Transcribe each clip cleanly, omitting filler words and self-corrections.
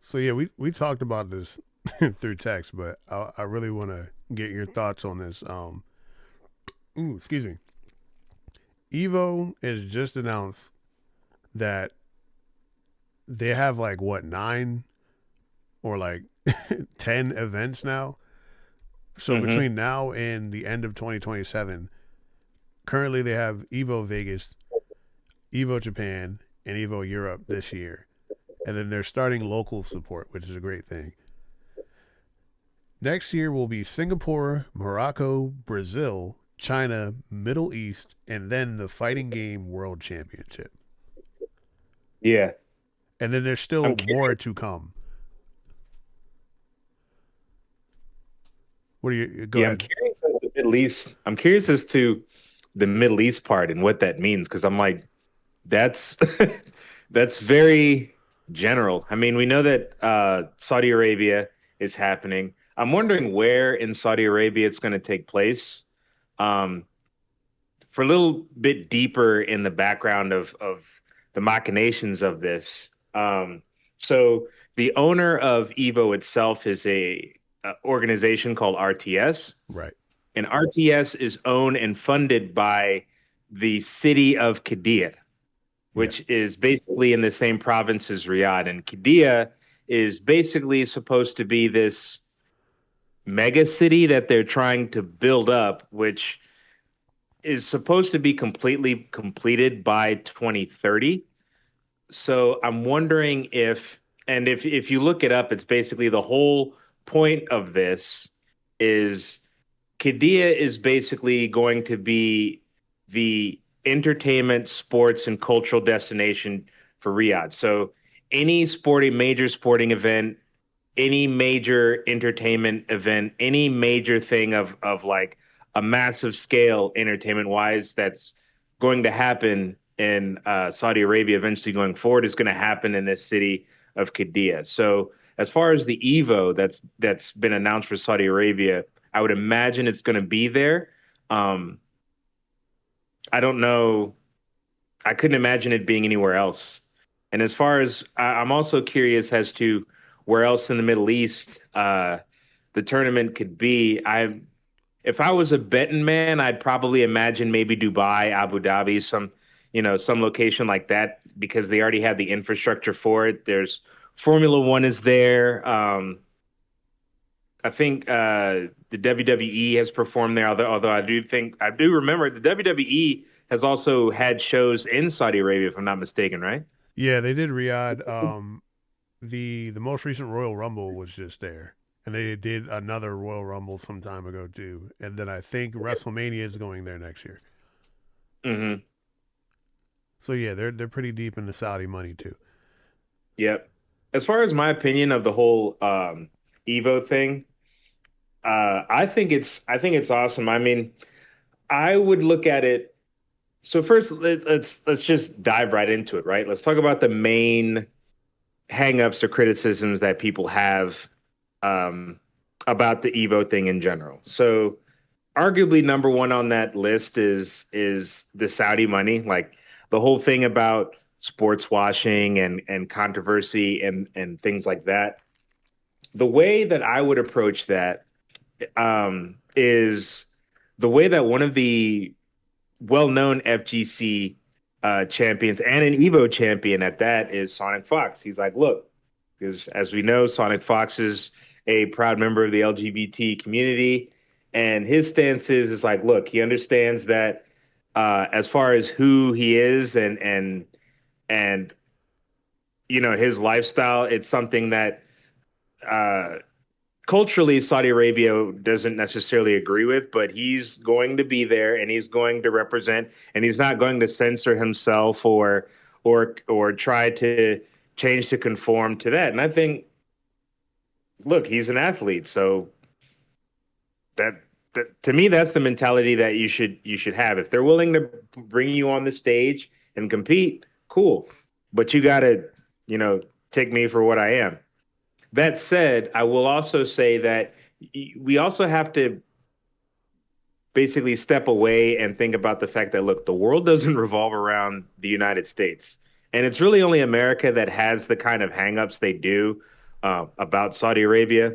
So yeah, we talked about this through text, but I really want to get your thoughts on this. Excuse me. Evo is just announced that they have like what 9 or like 10 events now. So Hmm. between now and the end of 2027, currently they have Evo Vegas, Evo Japan, and Evo Europe this year, and then they're starting local support, which is a great thing. Next year will be Singapore, Morocco, Brazil, China, Middle East, and then the Fighting Game World Championship. Yeah, And then there's I'm still more curious. to come. What do you go Yeah, I'm ahead? curious as the Middle East. I'm curious as to the Middle East part and what that means because I'm like, that's that's very general. I mean, we know that Saudi Arabia is happening. I'm wondering where in Saudi Arabia it's going to take place. Um, for a little bit deeper in the background of the machinations of this. So the owner of Evo itself is a organization called RTS, Right. and RTS is owned and funded by the city of Qiddiya, Yeah. which is basically in the same province as Riyadh. And Qiddiya is basically supposed to be this mega city that they're trying to build up, which is supposed to be completely completed by 2030. So I'm wondering if, and if you look it up, it's basically the whole point of this is Qiddiya is basically going to be the entertainment, sports, and cultural destination for Riyadh. So any major sporting event, any major entertainment event, any major thing of like a massive scale entertainment wise that's going to happen in Saudi Arabia eventually going forward is going to happen in this city of Qiddiya. So as far as the EVO that's been announced for Saudi Arabia, I would imagine it's going to be there. Um, I don't know. I couldn't imagine it being anywhere else. And as far as I'm also curious as to where else in the Middle East the tournament could be. If I was a betting man, I'd probably imagine maybe Dubai, Abu Dhabi, some location like that because they already have the infrastructure for it. There's Formula One is there. I think the WWE has performed there. Although I do remember the WWE has also had shows in Saudi Arabia, if I'm not mistaken, right? Yeah, they did Riyadh. The most recent Royal Rumble was just there, and they did another Royal Rumble some time ago too. And then I think WrestleMania is going there next year. Hmm. So yeah, they're pretty deep in the Saudi money too. Yep. As far as my opinion of the whole Evo thing, I think it's awesome. I mean, I would look at it. So first, let's just dive right into it, right? Let's talk about the main hangups or criticisms that people have um, about the Evo thing in general. So arguably number one on that list is the Saudi money, like the whole thing about sports washing and controversy and things like that. The way that I would approach that is the way that one of the well-known FGC champions and an Evo champion at that is Sonic Fox. He's like, look, because as we know, Sonic Fox is a proud member of the LGBT community, and his stance is like, look, he understands that as far as who he is and his lifestyle, it's something that uh, culturally Saudi Arabia doesn't necessarily agree with, but he's going to be there and he's going to represent and he's not going to censor himself or try to change to conform to that. And I think, look, he's an athlete, so that, that to me that's the mentality that you should have. If they're willing to bring you on the stage and compete, cool. But you got to, you know, take me for what I am. That said, I will also say that we also have to basically step away and think about the fact that, look, the world doesn't revolve around the United States. And it's really only America that has the kind of hangups they do about Saudi Arabia.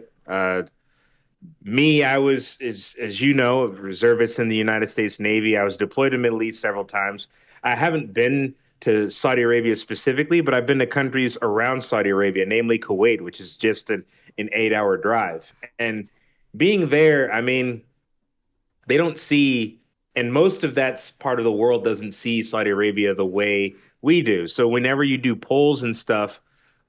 Me, I was, as you know, a reservist in the United States Navy. I was deployed to the Middle East several times. I haven't been to Saudi Arabia specifically, but I've been to countries around Saudi Arabia, namely Kuwait, which is just an 8 hour drive. And being there, I mean, they don't see, and most of that part of the world doesn't see Saudi Arabia the way we do. So whenever you do polls and stuff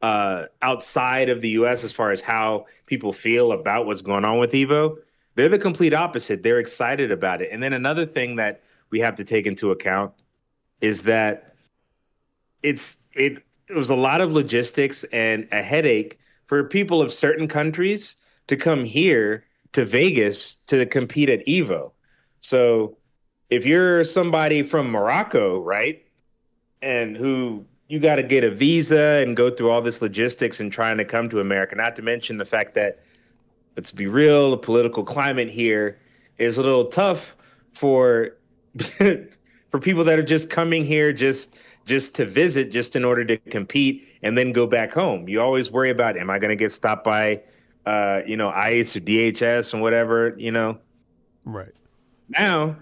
outside of the U.S. as far as how people feel about what's going on with EVO, they're the complete opposite. They're excited about it. And then another thing that we have to take into account is that it was a lot of logistics and a headache for people of certain countries to come here to Vegas to compete at EVO. So if you're somebody from Morocco, right, and who you got to get a visa and go through all this logistics and trying to come to America, not to mention the fact that, let's be real, the political climate here is a little tough for for people that are just coming here just to visit, just in order to compete and then go back home. You always worry about, am I going to get stopped by ICE or DHS and whatever, Right. Now,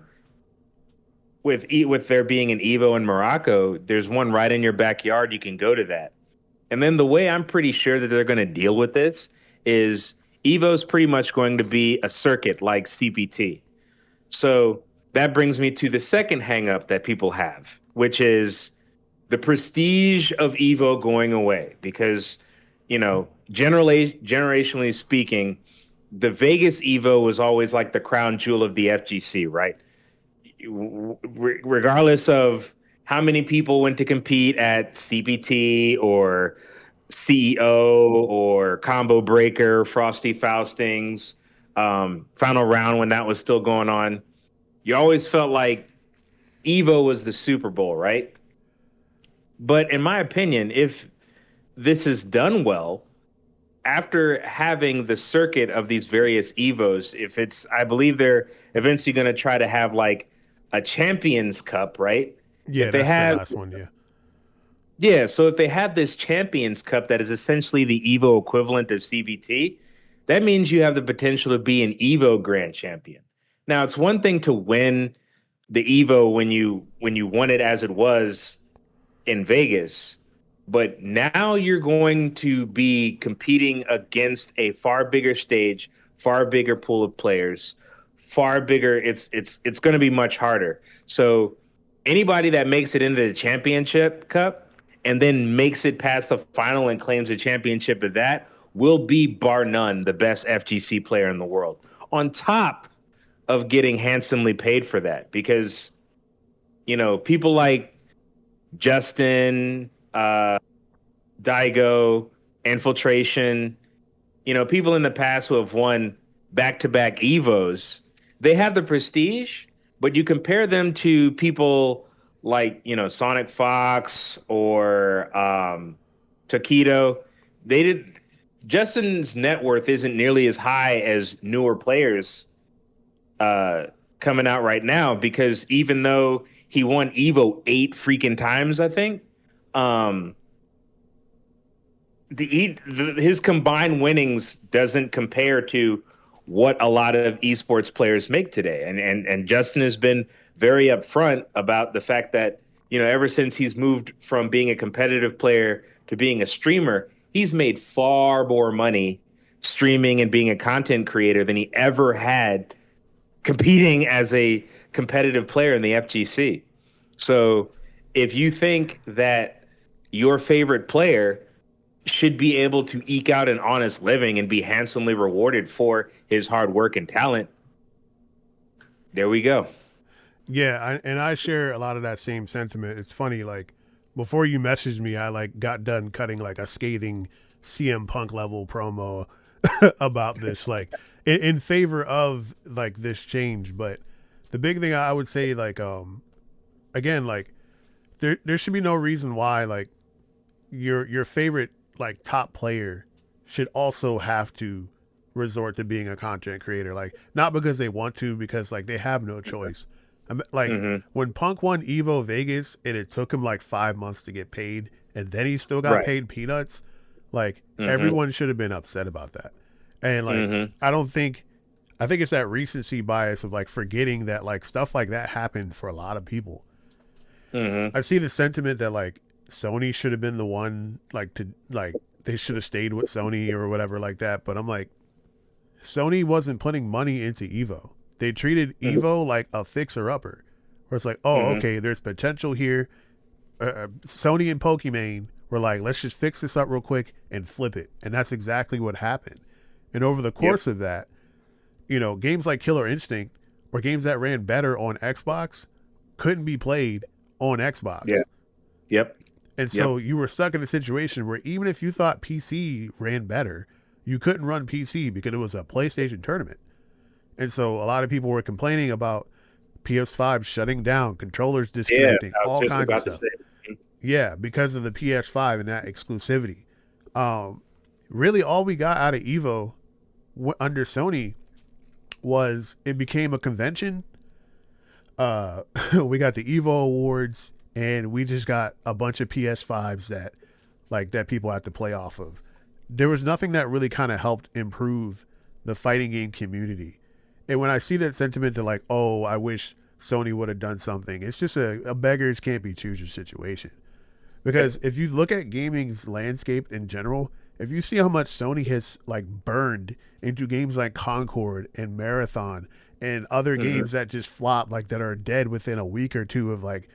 with there being an Evo in Morocco, there's one right in your backyard. You can go to that. And then the way I'm pretty sure that they're going to deal with this is Evo's pretty much going to be a circuit like CPT. So that brings me to the second hangup that people have, which is the prestige of Evo going away. Because, generationally speaking, the Vegas Evo was always like the crown jewel of the FGC, right? Regardless of how many people went to compete at CPT or CEO or Combo Breaker, Frosty Faustings, final round when that was still going on, you always felt like Evo was the Super Bowl, right? But in my opinion, if this is done well, after having the circuit of these various Evos, if it's, I believe they're eventually going to try to have like a Champions Cup, right? Yeah, If they that's the have, last one. Yeah. yeah, so if they have this Champions Cup that is essentially the Evo equivalent of CBT, that means you have the potential to be an Evo Grand Champion. Now, it's one thing to win the Evo when you won it as it was in Vegas. But now you're going to be competing against a far bigger stage, far bigger pool of players, far bigger. It's going to be much harder. So anybody that makes it into the championship cup and then makes it past the final and claims a championship of that will be bar none the best FGC player in the world. On top of getting handsomely paid for that, because people like Justin, Daigo, Infiltration, people in the past who have won back to back Evos, they have the prestige, but you compare them to people like, Sonic Fox or Taquito, they did. Justin's net worth isn't nearly as high as newer players uh, coming out right now, because even though he won Evo 8 freaking times, I think, um, his combined winnings doesn't compare to what a lot of esports players make today. And Justin has been very upfront about the fact that, ever since he's moved from being a competitive player to being a streamer, he's made far more money streaming and being a content creator than he ever had competing as a competitive player in the FGC. So if you think that your favorite player should be able to eke out an honest living and be handsomely rewarded for his hard work and talent, there we go. Yeah, and I share a lot of that same sentiment. It's funny, like before you messaged me, I like got done cutting like a scathing CM Punk level promo about this, like in favor of like this change. But the big thing I would say, like again, like there should be no reason why like your favorite like top player should also have to resort to being a content creator. Like not because they want to, because like they have no choice. Like Hmm. when Punk won Evo Vegas and it took him like 5 months to get paid, and then he still got Right. paid peanuts. Like Mm-hmm. everyone should have been upset about that. And like Mm-hmm. I don't think I think it's that recency bias of like forgetting that like stuff like that happened for a lot of people. Mm-hmm. I see the sentiment that like Sony should have been the one like to like they should have stayed with Sony or whatever like that, but I'm like Sony wasn't putting money into Evo. They treated Evo like a fixer upper. Where it's like, "Oh, Mm-hmm. okay, there's potential here." Sony and Pokimane were like, "Let's just fix this up real quick and flip it." And that's exactly what happened. And over the Yep. course of that, games like Killer Instinct or games that ran better on Xbox couldn't be played on Yeah. Xbox. Yep. And so Yep. you were stuck in a situation where even if you thought PC ran better, you couldn't run PC because it was a PlayStation tournament. And so a lot of people were complaining about PS5 shutting down, controllers Yeah. disconnecting, I was all just kinds of about to stuff. say. Yeah, because of the PS5 and that exclusivity. Um, really, all we got out of Evo under Sony was it became a convention. We got the Evo Awards, and we just got a bunch of PS5s that people have to play off of. There was nothing that really kind of helped improve the fighting game community. And when I see that sentiment to like, oh, I wish Sony would have done something, it's just a beggars can't be choosers situation. Yep. Because if you look at gaming's landscape in general, if you see how much Sony has like burned into games like Concord and Marathon and other Mm-hmm. games that just flop, like that are dead within a week or two of like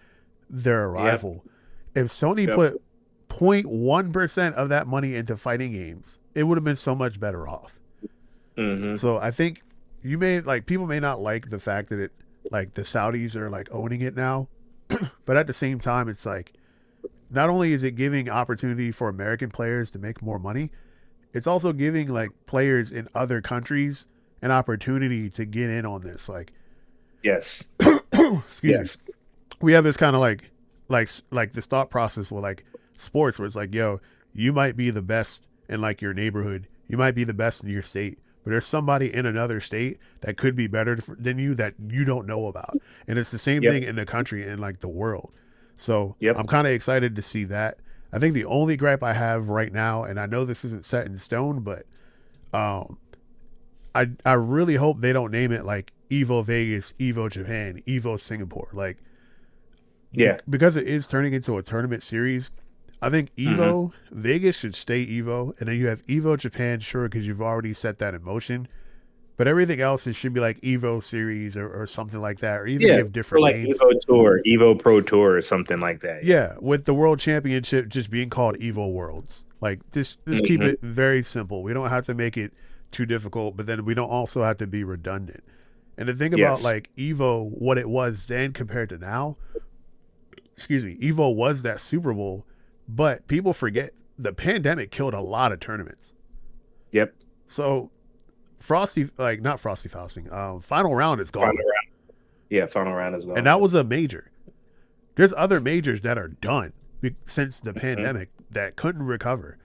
their Yep. arrival, if Sony Yep. put 0.1% of that money into fighting games, it would have been so much better off. Mm-hmm. So I think people may not like the fact that it like the Saudis are like owning it now, but at the same time, it's like not only is it giving opportunity for American players to make more money, it's also giving like players in other countries an opportunity to get in on this. Like, Yes. excuse me, Yes. we have this kind of like this thought process with like sports where it's like, yo, you might be the best in like your neighborhood, you might be the best in your state, but there's somebody in another state that could be better than you that you don't know about, and it's the same Yep. thing in the country and like the world. So Yep. I'm kind of excited to see that. I think the only gripe I have right now, and I know this isn't set in stone, but um, I really hope they don't name it like Evo Vegas, Evo Japan, Evo Singapore, like Yeah. because it is turning into a tournament series. I think Mm-hmm. Evo Vegas should stay Evo, and then you have Evo Japan, sure, because you've already set that in motion. But everything else, it should be like Evo series or something like that, or even Yeah. give Or different like names. Evo Tour, Evo Pro Tour, or something like that. Yeah. Yeah, with the World Championship just being called Evo Worlds. Like just keep Mm-hmm. it very simple. We don't have to make it too difficult, but then we don't also have to be redundant. And the thing about Yes. like Evo, what it was then compared to now, excuse me, Evo was that Super Bowl, but people forget the pandemic killed a lot of tournaments. Yep. So Frosty, like not Frosty Fausting, final round is Final gone, round. Yeah. Final round as and well. that was a major. There's other majors that are done since the Mm-hmm. pandemic that couldn't recover.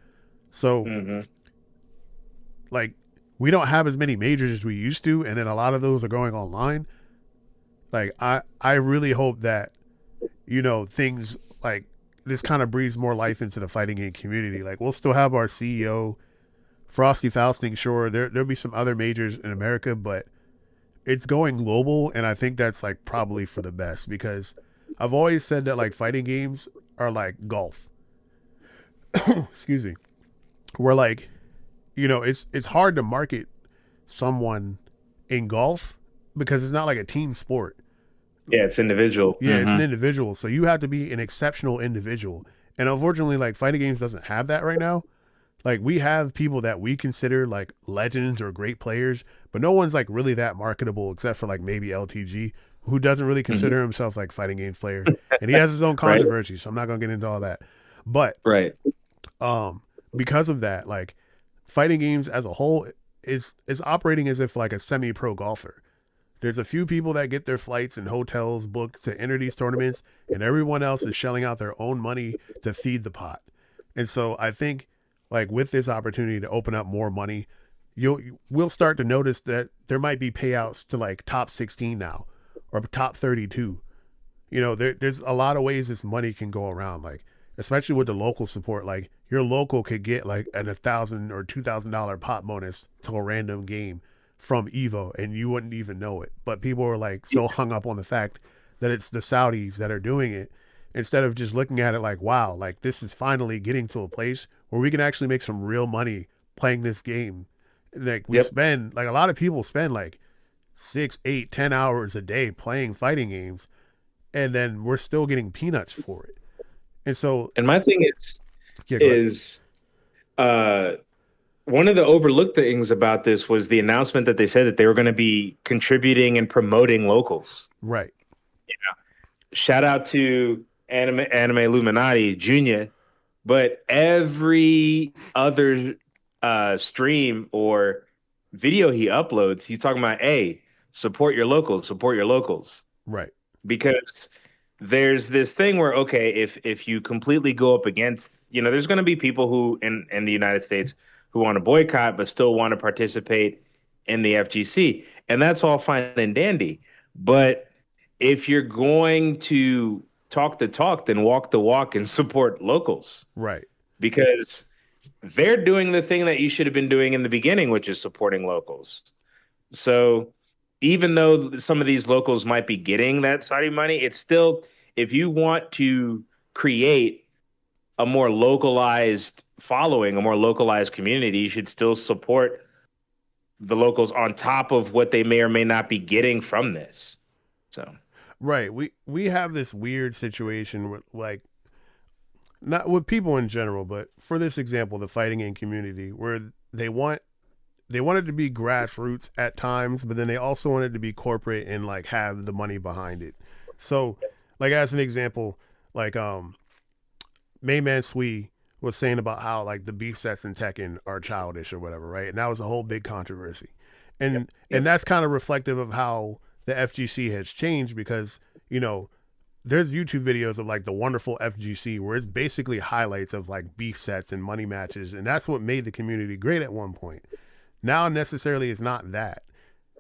So Mm-hmm. like we don't have as many majors as we used to, and then a lot of those are going online. Like I really hope that things like this kind of breathes more life into the fighting game community. Like we'll still have our CEO Frosty Fausting, sure. There'll be some other majors in America, but it's going global, and I think that's like probably for the best because I've always said that like fighting games are like golf. Excuse me. Where like it's hard to market someone in golf because it's not like a team sport. Yeah. It's individual. Yeah, it's an Mm-hmm. individual, so you have to be an exceptional individual, and unfortunately, like fighting games doesn't have that right now. Like we have people that we consider like legends or great players, but no one's like really that marketable except for like maybe LTG, who doesn't really Mm-hmm. consider himself like fighting games player, and he has his own Right. controversy. So I'm not gonna get into all that, but Right. um, because of that, like fighting games as a whole is operating as if like a semi-pro golfer. There's a few people that get their flights and hotels booked to enter these tournaments, and everyone else is shelling out their own money to feed the pot. And so I think like with this opportunity to open up more money, we'll start to notice that there might be payouts to like top 16 now or top 32. There's a lot of ways this money can go around. Like especially with the local support. Like your local could get like an $1,000 or $2,000 pot bonus to a random game from EVO, and you wouldn't even know it. But people are like so hung up on the fact that it's the Saudis that are doing it, instead of just looking at it like, wow, like this is finally getting to a place where we can actually make some real money playing this game. Like we Yep. spend, like a lot of people spend like 6, 8, 10 hours a day playing fighting games, and then we're still getting peanuts for it. And so, And my thing is yeah, go ahead. is uh one of the overlooked things about this was the announcement that they said that they were going to be contributing and promoting locals. Right, Shout out to Anime Illuminati Junior, but every other stream or video he uploads, he's talking about, hey, support your locals. right, Because there's this thing where, okay, if you completely go up against, there's going to be people who in the United States who want to boycott but still want to participate in the FGC, and that's all fine and dandy. But if you're going to talk the talk, then walk the walk and support locals, right, because they're doing the thing that you should have been doing in the beginning, which is supporting locals. So even though some of these locals might be getting that Saudi money, it's still, if you want to create a more localized following, a more localized community, you should still support the locals on top of what they may or may not be getting from this. So, right. We have this weird situation with like, not with people in general, but for this example, the fighting game community, where they wanted to be grassroots at times, but then they also wanted to be corporate and like have the money behind it. So, like as an example, like Mayman Sui was saying about how like the beef sets in Tekken are childish or whatever, right? And that was a whole big controversy. yep, And yep, that's kind of reflective of how the FGC has changed, because, you know, there's YouTube videos of like the wonderful FGC where it's basically highlights of like beef sets and money matches, and that's what made the community great at one point. Now necessarily it's not that.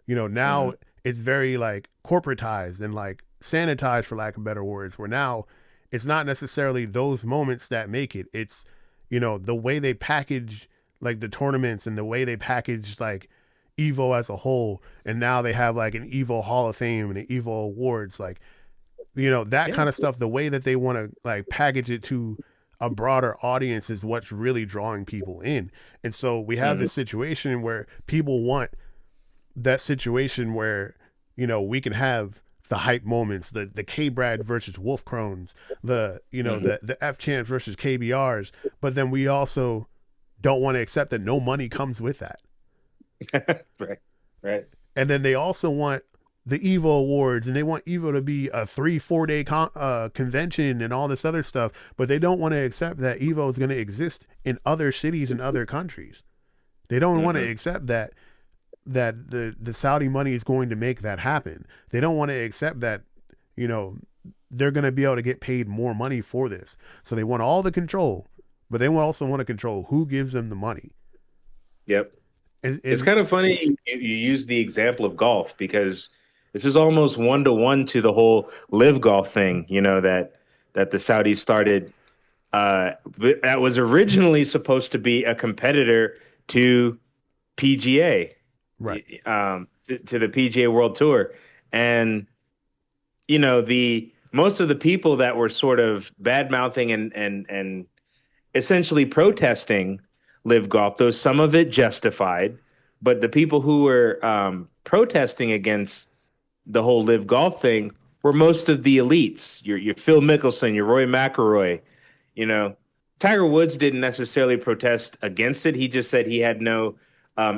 You know, now mhm, it's very like corporatized and like sanitized, for lack of better words, where now it's not necessarily those moments that make it. It's, you know, the way they package like the tournaments and the way they package like EVO as a whole. And now they have like an EVO Hall of Fame and an EVO Awards, like, you know, that yeah, kind of stuff. The way that they want to like package it to a broader audience is what's really drawing people in. And so we have mhm, this situation where people want that situation where, you know, we can have the hype moments, the K Brad versus Wolf Crones, the, you know, mhm. the F Champs versus KBRs, but then we also don't want to accept that no money comes with that. Right, right. And then they also want the EVO Awards, and they want EVO to be a 3, 4 day convention and all this other stuff, but they don't want to accept that EVO is going to exist in other cities and other countries. They don't want to Hmm. accept that the Saudi money is going to make that happen. They don't want to accept that, you know, they're going to be able to get paid more money for this. So they want all the control, but they also want to control who gives them the money. Yep. It's And kind of funny you use the example of golf because this is almost one to one to the whole live golf thing, that the Saudis started. That was originally supposed to be a competitor to PGA, right, to the PGA World Tour, and the most of the people that were sort of bad mouthing and essentially protesting live golf, though some of it justified, but the people who were protesting against the whole live golf thing were most of the elites. Your Phil Mickelson, your Roy McIlroy. You know, Tiger Woods didn't necessarily protest against it. He just said he had no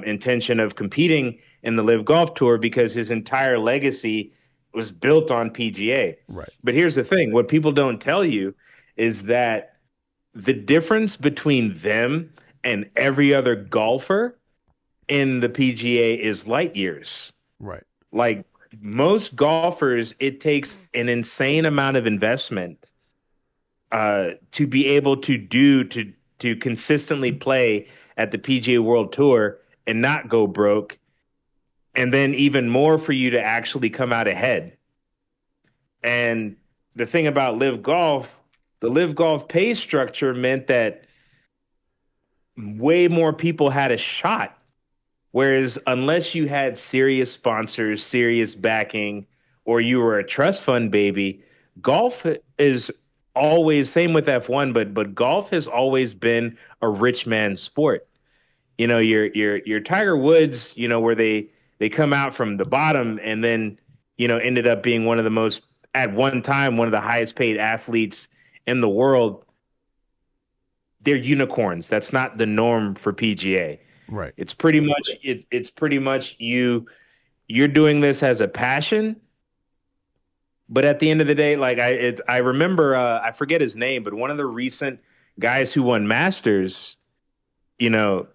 intention of competing in the live golf tour because his entire legacy was built on PGA. right, But here's the thing: what people don't tell you is that the difference between them and every other golfer in the PGA is light years. right, Like most golfers, it takes an insane amount of investment to be able to consistently play at the PGA World Tour and not go broke, and then even more for you to actually come out ahead. And the thing about live golf, the Live Golf pay structure meant that way more people had a shot. Whereas unless you had serious sponsors, serious backing, or you were a trust fund baby, golf is always same with F1, but golf has always been a rich man's sport. You know, your Tiger Woods, you know, where they come out from the bottom and then, you know, ended up being one of the most at one time one of the highest paid athletes in the world. They're unicorns. That's not the norm for PGA. Right. It's pretty much you're doing this as a passion, but at the end of the day, like I remember I forget his name, but one of the recent guys who won Masters, you know,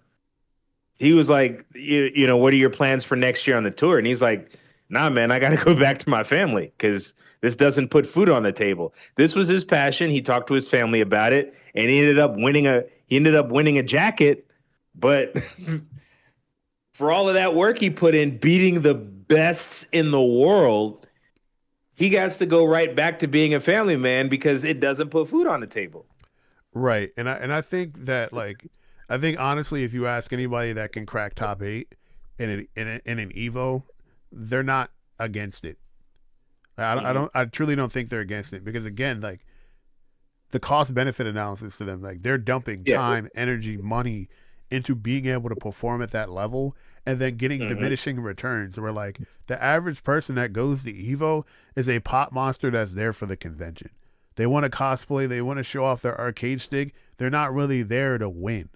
he was like, you know, what are your plans for next year on the tour? And he's like, nah, man, I got to go back to my family because this doesn't put food on the table. This was his passion. He talked to his family about it, and he ended up winning a jacket. But for all of that work he put in, beating the best in the world, he gets to go right back to being a family man because it doesn't put food on the table. Right. And I think that like I think honestly if you ask anybody that can crack top 8 in an Evo, they're not against it. I truly don't think they're against it because again, like the cost benefit analysis to them, like they're dumping Yeah. time, energy, money into being able to perform at that level and then getting Mm-hmm. diminishing returns where like the average person that goes to Evo is a pot monster that's there for the convention. They want to cosplay, they want to show off their arcade stick. They're not really there to win.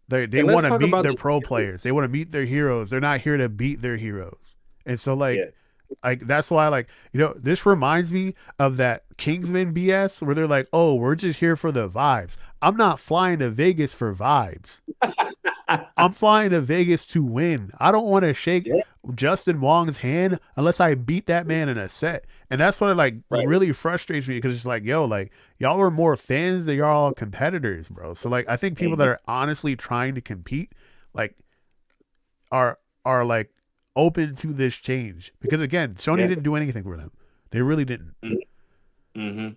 They And let's want to talk meet about their the pro players. They want to meet their heroes. They're not here to beat their heroes. And so yeah. like that's why like you know this reminds me of that Kingsman BS where they're like, "Oh, we're just here for the vibes." I'm not flying to Vegas for vibes. I'm flying to Vegas to win. I don't want to shake Yeah. Justin Wong's hand unless I beat that man in a set. And that's what like Right. really frustrates me because it's like, yo, like y'all are more fans than y'all are competitors, bro. So like I think people that Mm-hmm. are honestly trying to compete, like are like open to this change. Because again, Sony Yeah. didn't do anything for them. They really didn't. Mm-hmm.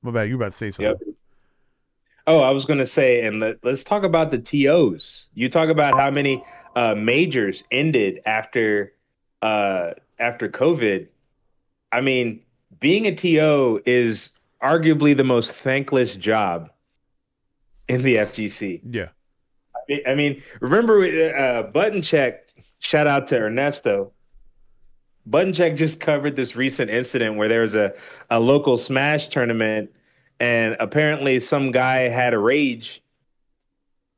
What about you about to say Yep. something? Oh, I was going to say, and let's talk about the TOs. You talk about how many majors ended after COVID. I mean, being a TO is arguably the most thankless job in the FGC. Yeah. I mean, remember Button Check? Shout out to Ernesto. Button Check just covered this recent incident where there was a local Smash tournament, and apparently some guy had a rage.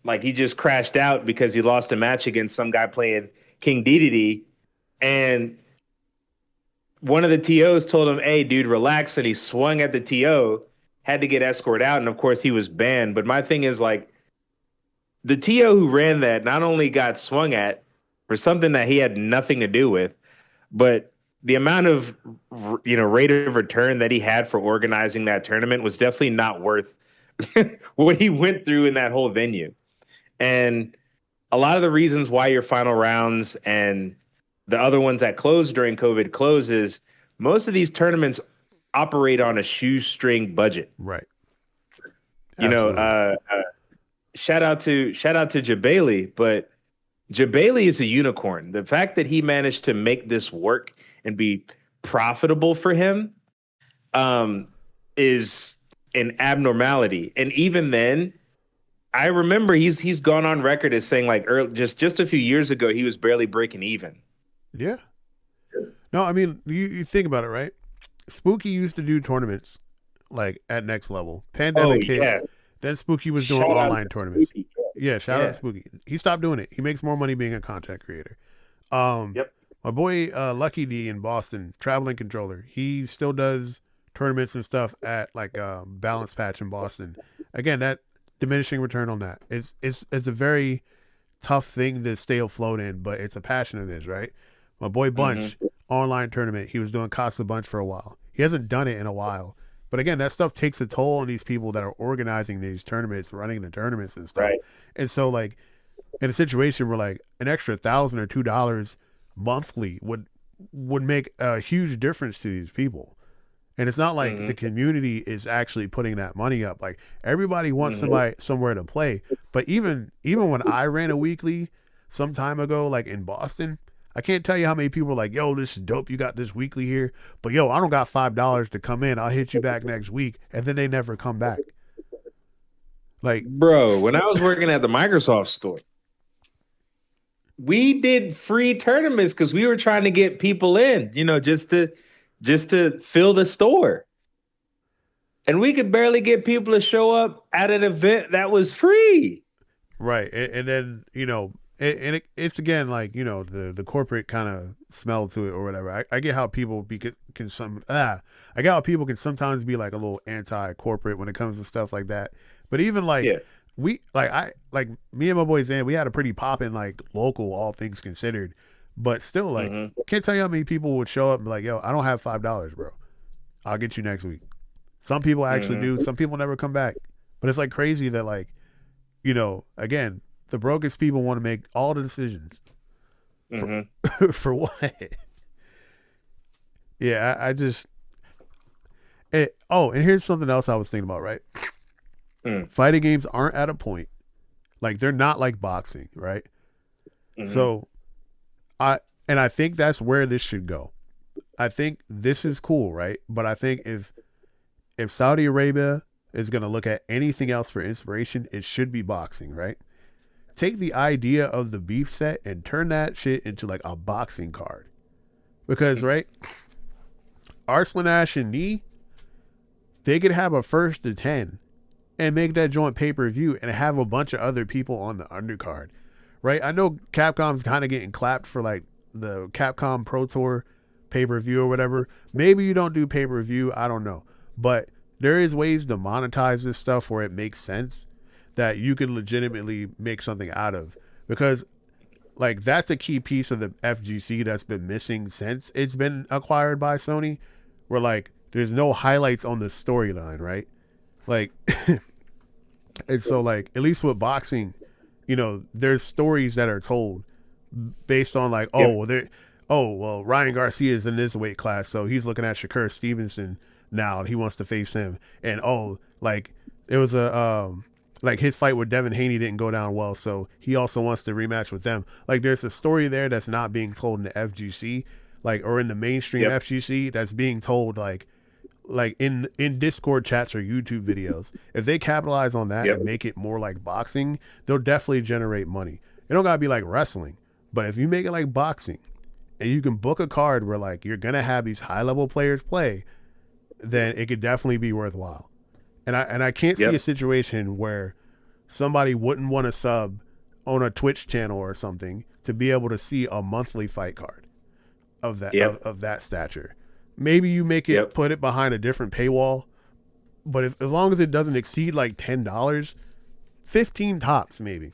Like he just crashed out because he lost a match against some guy playing King Dedede. And one of the TOs told him, "Hey, dude, relax." And he swung at the TO, had to get escorted out. And of course, he was banned. But my thing is like the TO who ran that not only got swung at for something that he had nothing to do with, but the amount of rate of return that he had for organizing that tournament was definitely not worth what he went through in that whole venue. And a lot of the reasons why your final rounds and the other ones that closed during COVID closes, most of these tournaments operate on a shoestring budget. Right. You know, Absolutely. shout out to Jabali, but Jabali is a unicorn. The fact that he managed to make this work and be profitable for him um, is an abnormality. And even then, I remember he's gone on record as saying like just a few years ago he was barely breaking even. Yeah. No, I mean, you think about it, right? Spooky used to do tournaments like at next level. Oh Pandemic hit. yes, Then Spooky was doing shout out online to tournaments. Spooky. Yeah, shout out to Yeah. Spooky. He stopped doing it. He makes more money being a content creator. Um, Yep. my boy Lucky D in Boston, traveling controller. He still does tournaments and stuff at like Balance Patch in Boston. Again, that diminishing return on that is a very tough thing to stay afloat in, but it's a passion of his, right? My boy Bunch, Mm-hmm. online tournament. He was doing Cost the Bunch for a while. He hasn't done it in a while. But again, that stuff takes a toll on these people that are organizing these tournaments, running the tournaments and stuff. Right. And so like in a situation where like an extra $1,000 or $2 monthly would make a huge difference to these people. And it's not like the Hmm. community is actually putting that money up. Like everybody wants Hmm. somebody somewhere to play. But even when I ran a weekly some time ago, like in Boston, I can't tell you how many people were like, yo, this is dope. You got this weekly here. But yo, I don't got $5 to come in. I'll hit you back next week. And then they never come back. Like, Bro, when I was working at the Microsoft store, we did free tournaments because we were trying to get people in, just to fill the store. And we could barely get people to show up at an event that was free. right. And then, it's again like, the corporate kind of smell to it or whatever. I get how people I get how people can sometimes be like a little anti corporate when it comes to stuff like that. But even like, Yeah. me and my boy Zan, we had a pretty poppin' like local, all things considered. But still, like, Hmm. can't tell you how many people would show up and be like, yo, I don't have $5, bro. I'll get you next week. Some people actually Hmm. do. Some people never come back. But it's like crazy that like, again, the brokest people want to make all the decisions for Hmm. for what? Yeah, I just and here's something else I was thinking about, right? Hmm. Fighting games aren't at a point like they're not like boxing, right? Hmm. So I think that's where this should go. I think this is cool, right? But I think if Saudi Arabia is going to look at anything else for inspiration, it should be boxing, right? Take the idea of the beef set and turn that shit into like a boxing card. Because, right, Arslan Ash and Nee, they could have a first to 10 and make that joint pay per view and have a bunch of other people on the undercard, right? I know Capcom's kind of getting clapped for like the Capcom Pro Tour pay per view or whatever. Maybe you don't do pay per view, I don't know. But there is ways to monetize this stuff where it makes sense that you can legitimately make something out of. Because like that's a key piece of the FGC that's been missing since it's been acquired by Sony, where like there's no highlights on the storyline, right? Like and so like at least with boxing, there's stories that are told based on like, Yep. Ryan Garcia is in this weight class, so he's looking at Shakur Stevenson now and he wants to face him. And like it was a like his fight with Devin Haney didn't go down well, so he also wants to rematch with them. Like there's a story there that's not being told in the FGC, like or in the mainstream Yep. FGC that's being told like in Discord chats or YouTube videos. If they capitalize on that Yep. and make it more like boxing, they'll definitely generate money. It don't gotta be like wrestling, but if you make it like boxing and you can book a card where like you're gonna have these high level players play, then it could definitely be worthwhile. And I can't see a Yep. situation where somebody wouldn't want to sub on a Twitch channel or something to be able to see a monthly fight card of that Yep. of that stature. Maybe you make it Yep. put it behind a different paywall, but if as long as it doesn't exceed like $10, 15 tops maybe,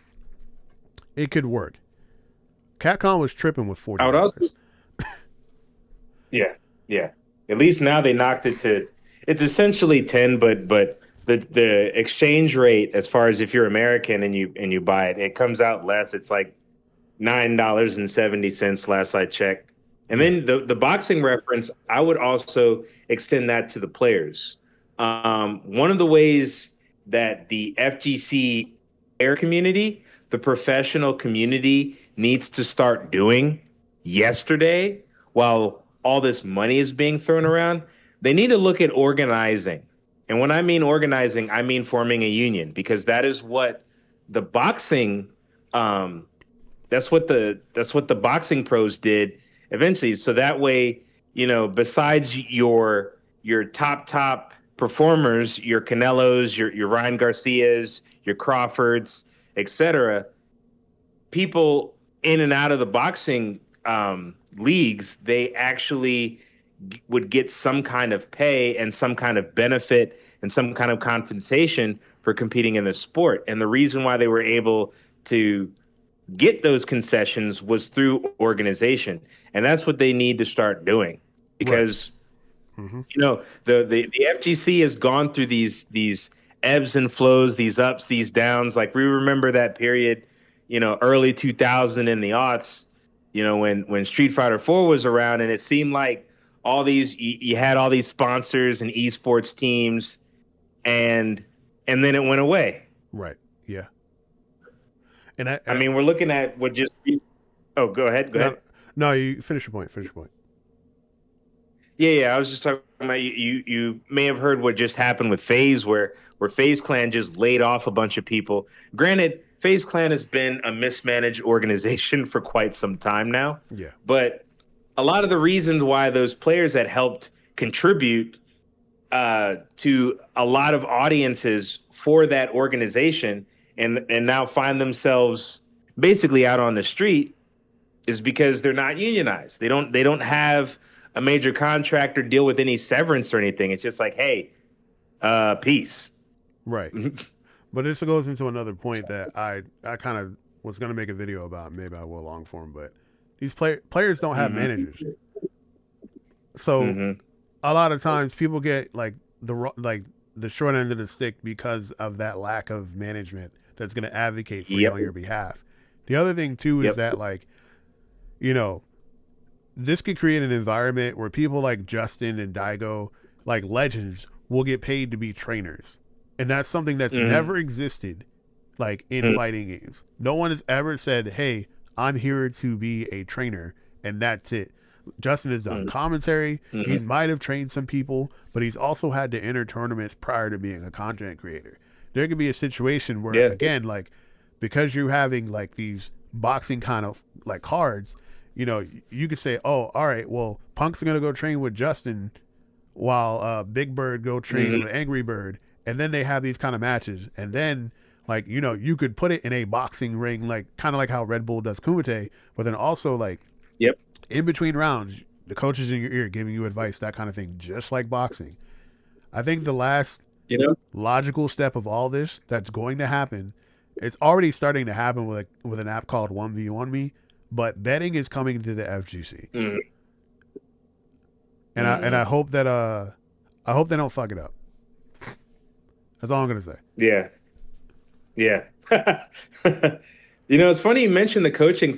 it could work. Capcom was tripping with I would also, $40. yeah, yeah. At least now they knocked it to, it's essentially 10, but the exchange rate, as far as if you're American and you buy it, it comes out less. It's like $9.70 last I checked. And Yeah. then the boxing reference, I would also extend that to the players. One of the ways that the FGC player community, the professional community, needs to start doing yesterday, while all this money is being thrown around, they need to look at organizing. And when I mean organizing, I mean forming a union, because that is what the boxing um, that's what the boxing pros did eventually. So that way, besides your top performers, your Canelos, your Ryan Garcias, your Crawfords, etc., people in and out of the boxing leagues, they actually would get some kind of pay and some kind of benefit and some kind of compensation for competing in the sport. And the reason why they were able to get those concessions was through organization, and that's what they need to start doing, Right. because Mm-hmm. the FGC has gone through these ebbs and flows, these ups, these downs. Like we remember that period, early 2000 in the aughts, when Street Fighter 4 was around, and it seemed like you had all these sponsors and esports teams, and then it went away. Right. Yeah. And I mean, we're looking at what just. Oh, go ahead. Go no, ahead. no, you finish your point. Finish your point. Yeah. I was just talking about you may have heard what just happened with FaZe, where FaZe Clan just laid off a bunch of people. Granted, FaZe Clan has been a mismanaged organization for quite some time now, Yeah. but a lot of the reasons why those players that helped contribute to a lot of audiences for that organization and now find themselves basically out on the street is because they're not unionized. They don't have a major contract or deal with any severance or anything. It's just like, hey, peace. Right. But this goes into another point that I kind of was going to make a video about. Maybe I will long form, but these players don't have Mm-hmm. managers. So Mm-hmm. a lot of times people get like the short end of the stick because of that lack of management that's going to advocate for you Yep. on your behalf. The other thing too is Yep. that like, you know, this could create an environment where people like Justin and Daigo, like legends, will get paid to be trainers. And that's something that's Mm-hmm. never existed like in fighting games. No one has ever said, "Hey, I'm here to be a trainer," and that's it. Justin has done commentary. He Mm-hmm. might have trained some people, but he's also had to enter tournaments prior to being a content creator. There could be a situation where, Yeah. again, like because you're having like these boxing kind of like cards, you know, you could say, "Oh, all right, well, Punk's gonna go train with Justin, while Big Bird go train Mm-hmm. with Angry Bird," and then they have these kind of matches, and then like you know you could put it in a boxing ring, like kind of like how Red Bull does Kumite, but then also like Yep. in between rounds, the coaches in your ear giving you advice, that kind of thing, just like boxing. I think the last You know. logical step of all this that's going to happen, it's already starting to happen with an app called 1v1 Me, but betting is coming to the FGC. Mm-hmm. And I hope that I hope they don't fuck it up. That's all I'm gonna say. Yeah. Yeah. It's funny you mentioned the coaching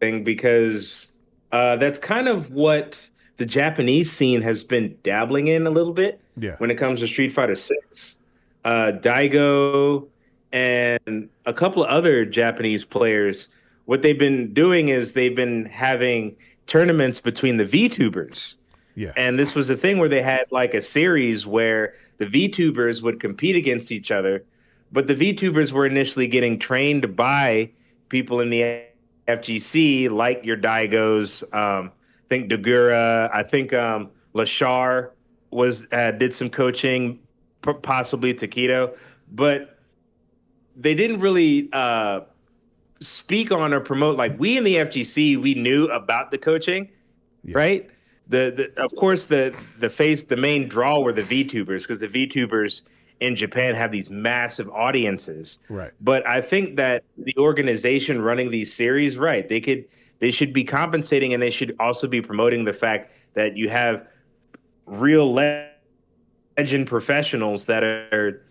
thing because that's kind of what the Japanese scene has been dabbling in a little bit Yeah. when it comes to Street Fighter 6. Daigo and a couple of other Japanese players, what they've been doing is they've been having tournaments between the VTubers. Yeah. And this was a thing where they had like a series where the VTubers would compete against each other, but the VTubers were initially getting trained by people in the FGC, like your Daigos. I think Dagura, I think Lashar was did some coaching, possibly Taquito, but they didn't really speak on or promote. Like we in the FGC, we knew about the coaching, Yeah. right? The of course the main draw were the VTubers because the VTubers in Japan have these massive audiences. Right. But I think that the organization running these series, right, they should be compensating and they should also be promoting the fact that you have real legend professionals that are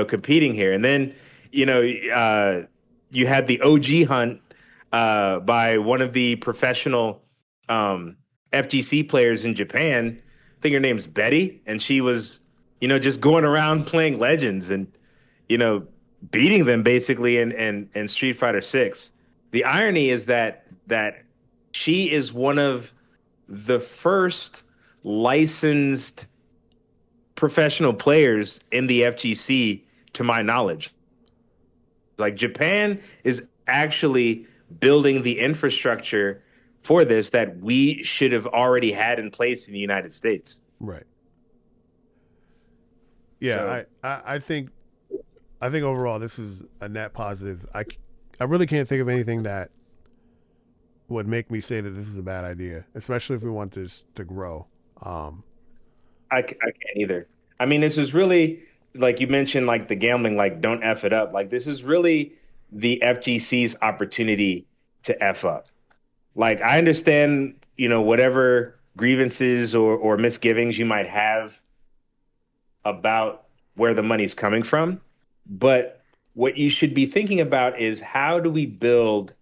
competing here. And then you know you had the OG hunt by one of the professional FGC players in Japan. I think her name's Betty, and she was, just going around playing Legends and, you know, beating them basically in Street Fighter 6. The irony is that she is one of the first licensed professional players in the FGC, to my knowledge. Like Japan is actually building the infrastructure for this that we should have already had in place in the United States. Right. Yeah. So I think overall this is a net positive. I really can't think of anything that would make me say that this is a bad idea, especially if we want this to grow. I can't either. I mean, this is really like you mentioned, like the gambling, like don't F it up. Like this is really the FGC's opportunity to F up. Like I understand, whatever grievances or misgivings you might have about where the money's coming from, but what you should be thinking about is how do we build.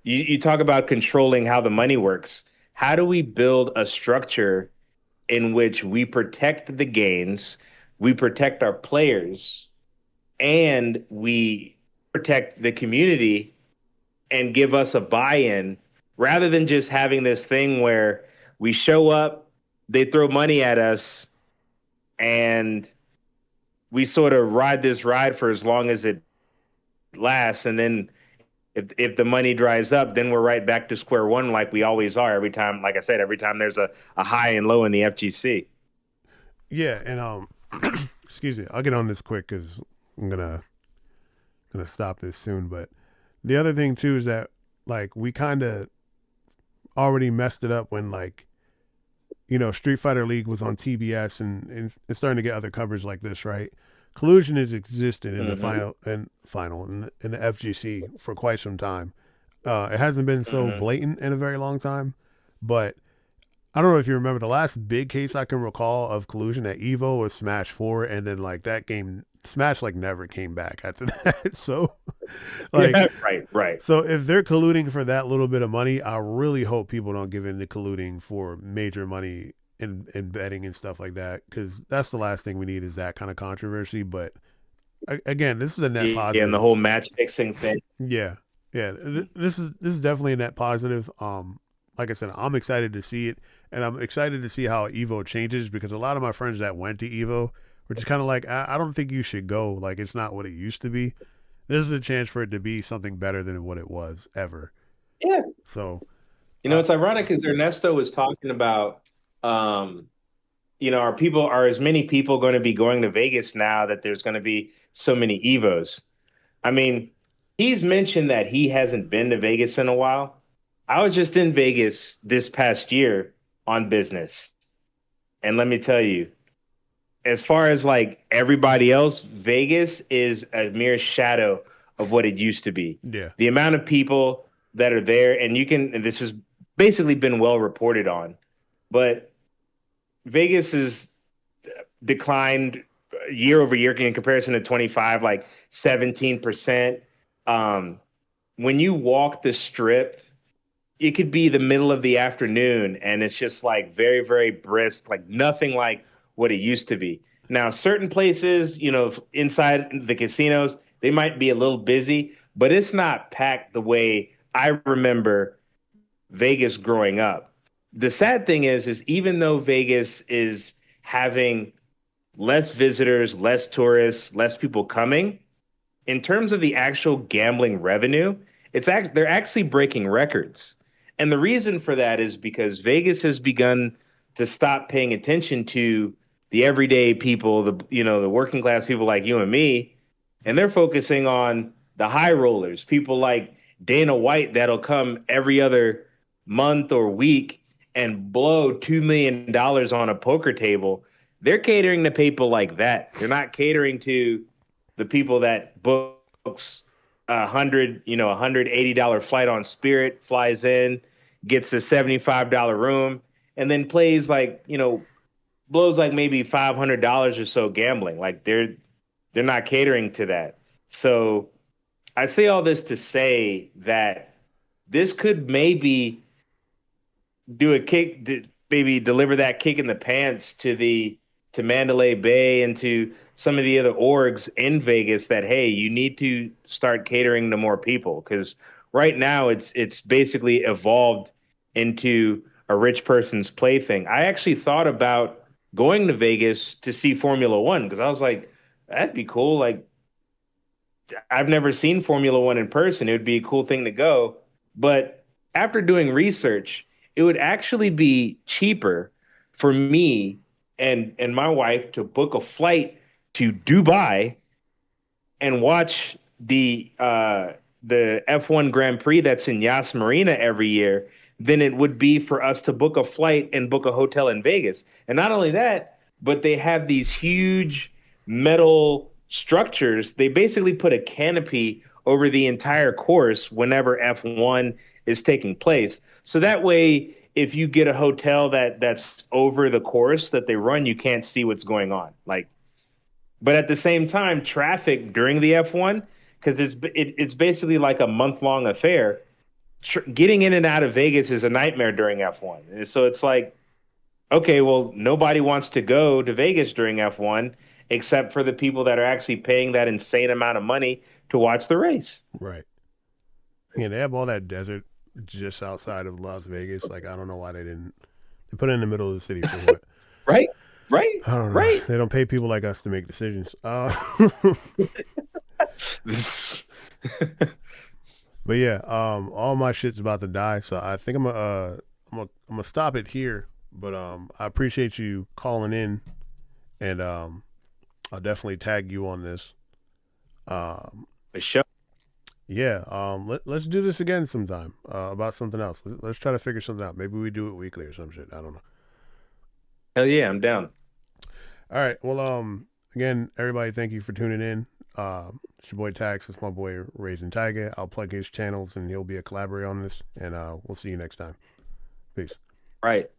You talk about controlling how the money works. how do we build a structure in which we protect the gains, we protect our players, and we protect the community and give us a buy-in rather than just having this thing where we show up, they throw money at us, and we sort of ride this ride for as long as it lasts, and then if the money dries up, then we're right back to square one like we always are every time. Like I said, every time there's a high and low in the FGC. Yeah, and excuse me, I'll get on this quick because I'm gonna stop this soon. But the other thing too is that like we kind of already messed it up when like Street Fighter League was on TBS and it's starting to get other coverage like this, right? Collusion has existed in the Mm-hmm. final in the FGC for quite some time. It hasn't been so Mm-hmm. blatant in a very long time, but I don't know if you remember the last big case I can recall of collusion at EVO was Smash 4, and then like that game Smash like never came back after that. So like Yeah, right, right. so if they're colluding for that little bit of money, I really hope people don't give in to colluding for major money in betting and stuff like that, because that's the last thing we need is that kind of controversy. But again, this is a net Yeah, and the positive. whole match fixing thing. Yeah, yeah. This is definitely a net positive. Like I said, I'm excited to see it, and I'm excited to see how Evo changes because a lot of my friends that went to Evo were just kind of like, I don't think you should go. Like it's not what it used to be. This is a chance for it to be something better than what it was ever. Yeah. So, You know, uh, it's ironic because Ernesto was talking about, um, are as many people going to be going to Vegas now that there's going to be so many Evos? I mean, he's mentioned that he hasn't been to Vegas in a while. I was just in Vegas this past year on business. And let me tell you, as far as like everybody else, Vegas is a mere shadow of what it used to be. yeah, The amount of people that are there, and this has basically been well reported on, but Vegas has declined year over year in comparison to 25, like 17%. Um, when you walk the strip, it could be the middle of the afternoon and it's just like very, very brisk, like nothing like what it used to be. Now, certain places, inside the casinos, they might be a little busy, but it's not packed the way I remember Vegas growing up. The sad thing is even though Vegas is having less visitors, less tourists, less people coming, in terms of the actual gambling revenue, they're actually breaking records. And the reason for that is because Vegas has begun to stop paying attention to the everyday people, the working class people like you and me, and they're focusing on the high rollers, people like Dana White that'll come every other month or week and blow $2 million on a poker table. They're catering to people like that. They're not catering to the people that books $180 flight on Spirit, flies in, gets a $75 room, and then plays like blows like maybe $500 or so gambling. Like they're not catering to that. So I say all this to say that this could maybe do a kick, maybe deliver that kick in the pants to Mandalay Bay and to some of the other orgs in Vegas that hey, you need to start catering to more people because right now it's basically evolved into a rich person's plaything. I actually thought about going to Vegas to see Formula One because I was like, that'd be cool. Like I've never seen Formula One in person. It would be a cool thing to go. But after doing research, it would actually be cheaper for me and my wife to book a flight to Dubai and watch the F1 Grand Prix that's in Yas Marina every year than it would be for us to book a flight and book a hotel in Vegas. And not only that, but they have these huge metal structures. They basically put a canopy over the entire course whenever F1 is taking place. So that way, if you get a hotel that's over the course that they run, you can't see what's going on. Like but at the same time, traffic during the F1, because it's basically like a month long affair. getting in and out of Vegas is a nightmare during F1. And so it's like, okay, well, nobody wants to go to Vegas during F1 except for the people that are actually paying that insane amount of money to watch the race. Right. Yeah, they have all that desert just outside of Las Vegas. Like, I don't know why they didn't. They put it in the middle of the city for what? Right? Right? I don't know. Right? They don't pay people like us to make decisions. But yeah, all my shit's about to die, so I think I'm gonna stop it here. But I appreciate you calling in, and I'll definitely tag you on this. Um, The show. yeah, let's do this again sometime about something else. Let's try to figure something out. Maybe we do it weekly or some shit. I don't know. Hell yeah, I'm down. All right. Well, again, everybody, thank you for tuning in. It's your boy Tax. It's my boy Raising Tiger. I'll plug his channels and he'll be a collaborator on this. And we'll see you next time. Peace. Right.